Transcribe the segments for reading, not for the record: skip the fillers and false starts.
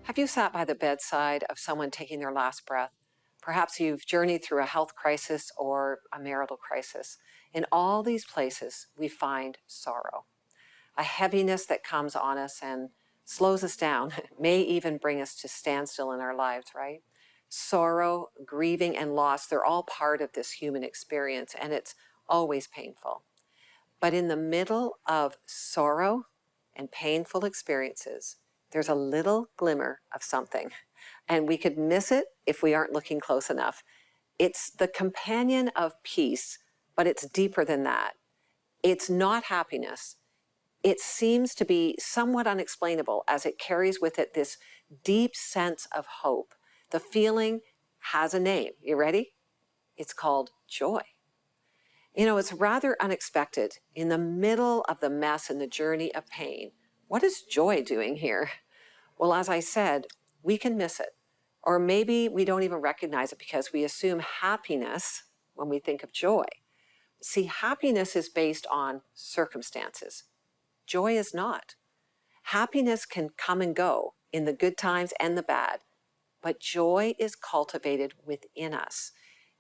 Have you sat by the bedside of someone taking their last breath? Perhaps you've journeyed through a health crisis or a marital crisis. In all these places, we find sorrow, a heaviness that comes on us and slows us down, may even bring us to standstill in our lives, right? Sorrow, grieving, and loss, they're all part of this human experience, and it's always painful. But in the middle of sorrow and painful experiences, there's a little glimmer of something, and we could miss it if we aren't looking close enough. It's the companion of peace, but it's deeper than that. It's not happiness. It seems to be somewhat unexplainable as it carries with it this deep sense of hope. The feeling has a name. You ready? It's called joy. You know, it's rather unexpected. In the middle of the mess and the journey of pain, what is joy doing here? Well, as I said, we can miss it. Or maybe we don't even recognize it because we assume happiness when we think of joy. See, happiness is based on circumstances. Joy is not. Happiness can come and go in the good times and the bad, but joy is cultivated within us.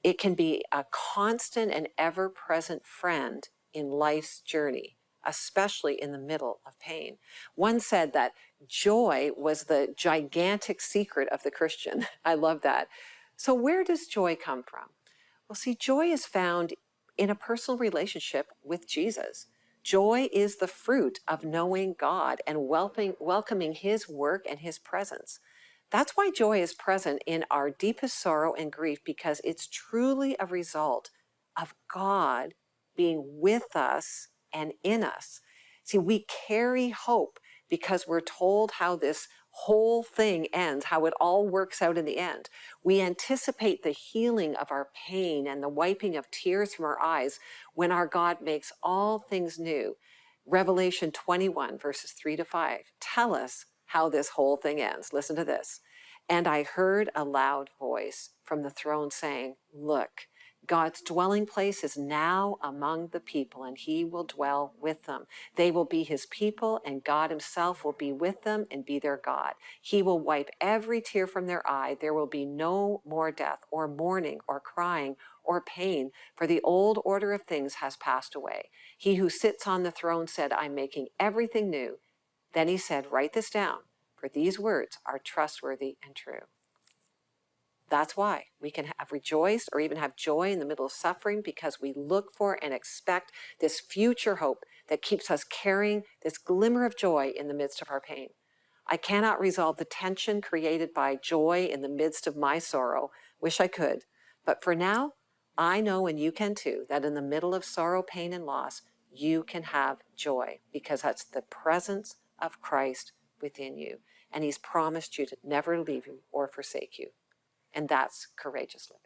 It can be a constant and ever-present friend in life's journey, especially in the middle of pain. One said that joy was the gigantic secret of the Christian. I love that. So where does joy come from? Well, see, joy is found in a personal relationship with Jesus. Joy is the fruit of knowing God and welcoming His work and His presence. That's why joy is present in our deepest sorrow and grief, because it's truly a result of God being with us and in us. See, we carry hope because we're told how this whole thing ends, how it all works out in the end. We anticipate the healing of our pain and the wiping of tears from our eyes when our God makes all things new. Revelation 21, verses 3-5, tell us how this whole thing ends. Listen to this. And I heard a loud voice from the throne saying, look, God's dwelling place is now among the people, and He will dwell with them. They will be His people, and God Himself will be with them and be their God. He will wipe every tear from their eye. There will be no more death or mourning or crying or pain, for the old order of things has passed away. He who sits on the throne said, I'm making everything new. Then He said, write this down, for these words are trustworthy and true. That's why we can have rejoiced or even have joy in the middle of suffering, because we look for and expect this future hope that keeps us carrying this glimmer of joy in the midst of our pain. I cannot resolve the tension created by joy in the midst of my sorrow. Wish I could. But for now, I know, and you can too, that in the middle of sorrow, pain, and loss, you can have joy, because that's the presence of Christ within you. And He's promised you to never leave you or forsake you. And that's courageous living.